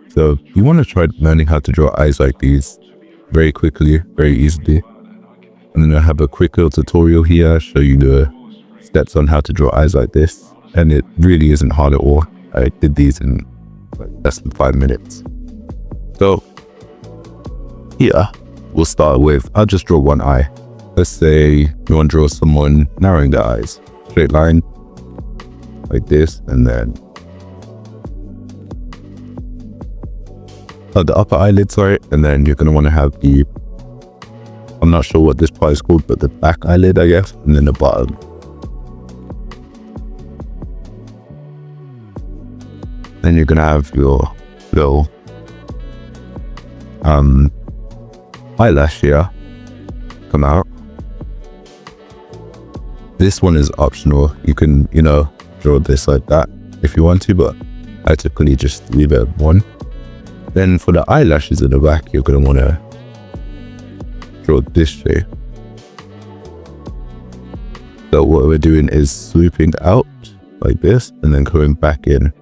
So you want to try learning how to draw eyes like these very quickly, very easily. And then I have a quick little tutorial here, show you the steps on how to draw eyes like this. And it really isn't hard at all. I did these in less than 5 minutes. So here we'll start with, I'll just draw one eye. Let's say you want to draw someone narrowing their eyes. Straight line like this, and then the upper eyelid, sorry, and then you're going to want to have the, I'm not sure what this part is called, but the back eyelid, I guess, and then the bottom. Then you're going to have your little eyelash here come out. This one is optional. You can, draw this like that if you want to, but I typically just leave it at one. Then for the eyelashes in the back, you're going to want to draw this shape. So what we're doing is swooping out like this and then coming back in.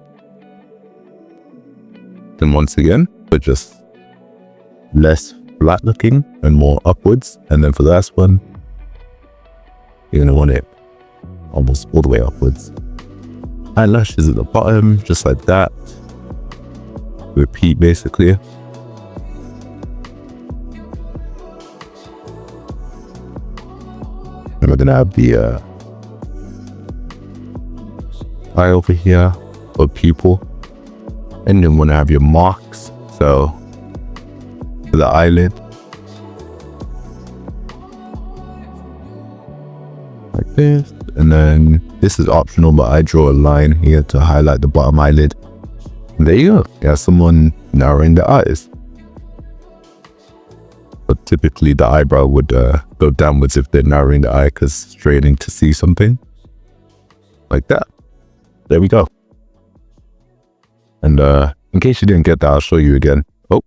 Then once again, but just less flat looking and more upwards. And then for the last one, you're going to want it almost all the way upwards. Eyelashes at the bottom, just like that. Repeat basically. And we're gonna have the eye over here, or pupil, and then we're gonna have your marks. So for the eyelid, like this, and then this is optional, but I draw a line here to highlight the bottom eyelid. There you go. You have someone narrowing the eyes. But typically the eyebrow would go downwards if they're narrowing the eye, because straining to see something. Like that. There we go. And in case you didn't get that, I'll show you again. Oh.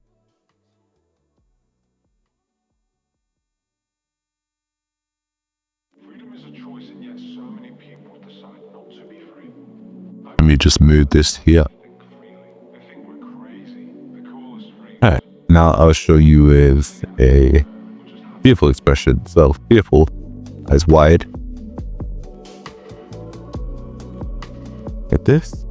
Freedom is a choice, and yet so many people decide not to be free. Let me just move this here. Alright, now I'll show you with a fearful expression. So fearful, eyes wide. Like this.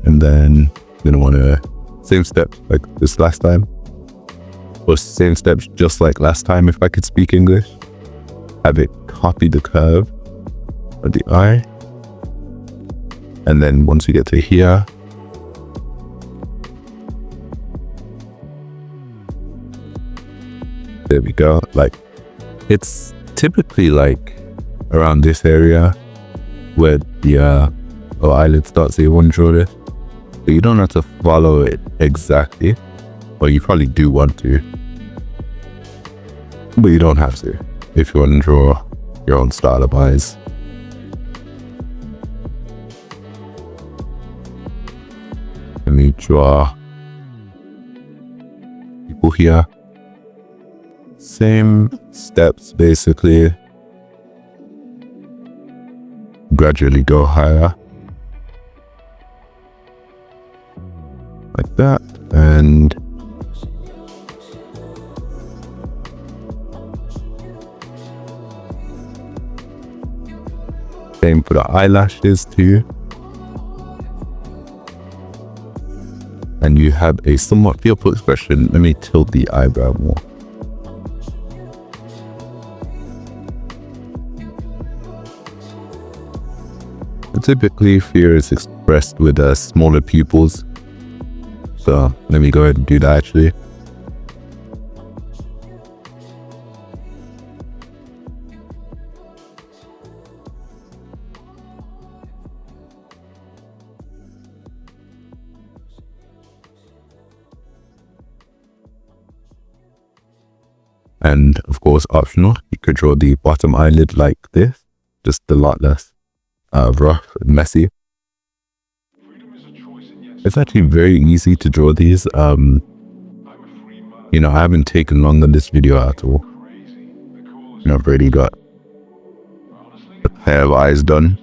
And then you're gonna want to, same steps like this last time. Or same steps just like last time if I could speak English. Have it copy the curve of the eye. And then once we get to here, there we go. Like, it's typically like around this area where the eyelid starts. So you want to draw this, but you don't have to follow it exactly. Well, you probably do want to, but you don't have to if you want to draw your own style of eyes. Let me draw people here. Same steps basically. Gradually go higher. Like that. And same for the eyelashes too. And you have a somewhat fearful expression. Let me tilt the eyebrow more. Typically, fear is expressed with smaller pupils. So let me go ahead and do that actually. And of course, optional, you could draw the bottom eyelid like this, just a lot less rough and messy. It's actually very easy to draw these. I haven't taken long on this video at all. I've already got a pair of eyes done.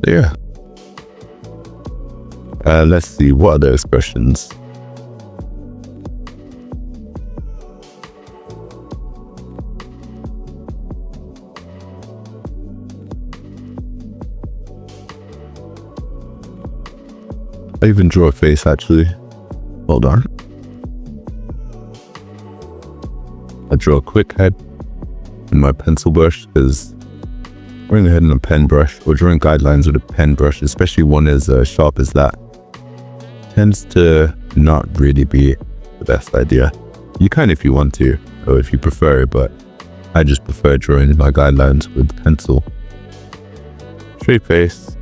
Yeah. Let's see, what other expressions? I even draw a face actually. Hold on. I draw a quick head in my pencil brush because drawing a head in a pen brush or drawing guidelines with a pen brush, especially one as sharp as that, tends to not really be the best idea. You can if you want to, or if you prefer, but I just prefer drawing my guidelines with pencil. Straight face.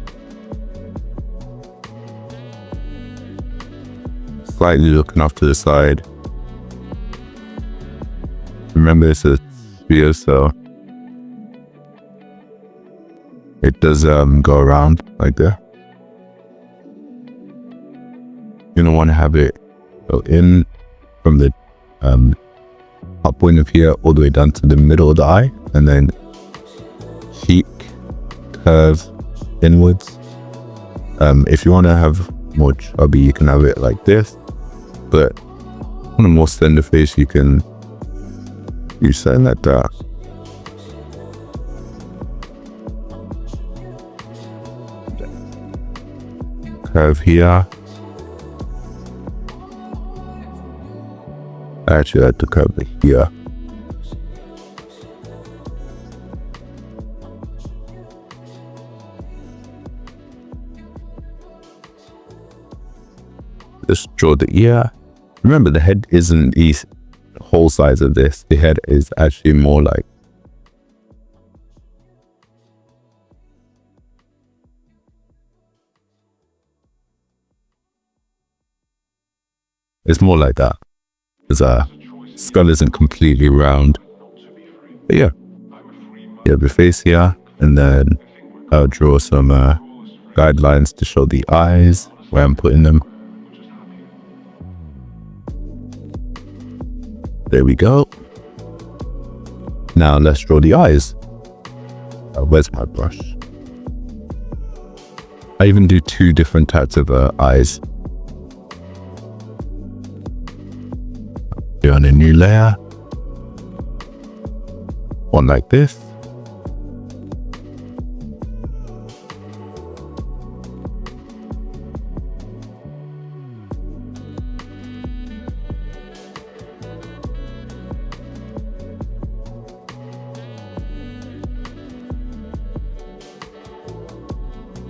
Slightly looking off to the side. Remember, it's a sphere, so it does go around like that. You don't want to have it go in from the top point of here all the way down to the middle of the eye, and then cheek curve inwards. If you want to have more chubby, you can have it like this, but on a more slender face, you can use something like that. Curve here. I actually like to curve it here. Let's draw the ear. Remember, the head isn't the whole size of this. The head is actually more like it's more like that. Because skull isn't completely round. But yeah, you have your face here, and then I'll draw some guidelines to show the eyes, where I'm putting them. There we go. Now let's draw the eyes. Where's my brush? I even do two different types of eyes. Do on a new layer. One like this.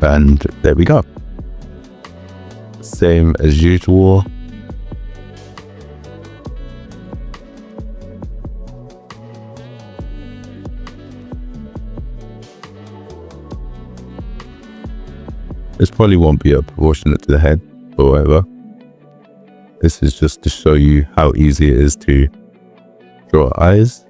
And there we go. Same as usual. This probably won't be proportionate to the head, but whatever. This is just to show you how easy it is to draw eyes.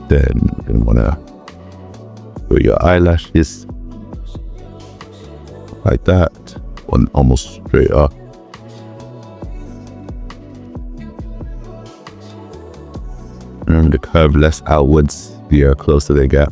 Then you want to put your eyelashes like that, one almost straight up. Remember to curve less outwards the closer they get.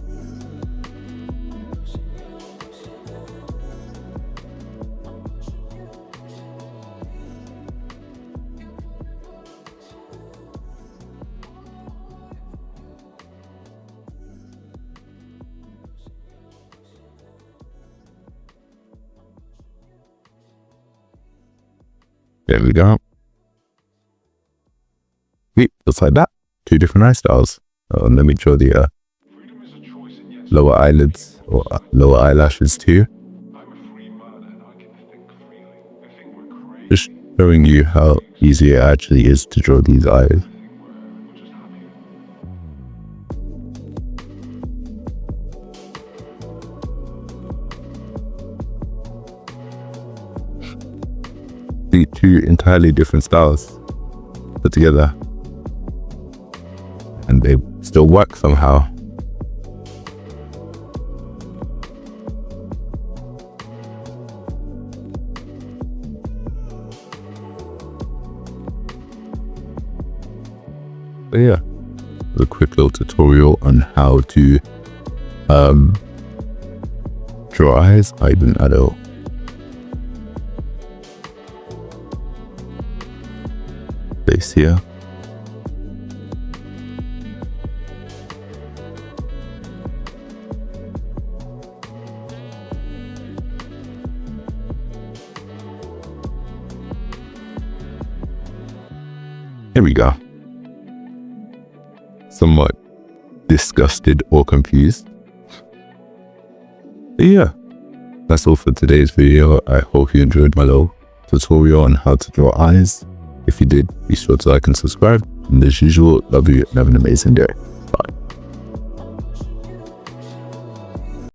There we go. Just like that. Two different eye styles. Let me draw the lower eyelids or lower eyelashes too. Just showing you how easy it actually is to draw these eyes. The two entirely different styles put together, and they still work somehow. But yeah, a quick little tutorial on how to draw eyes. I didn't at all. Place here. Here we go. Somewhat disgusted or confused. But yeah, that's all for today's video. I hope you enjoyed my little tutorial on how to draw eyes. If you did, be sure to like and subscribe. And as usual, love you and have an amazing day.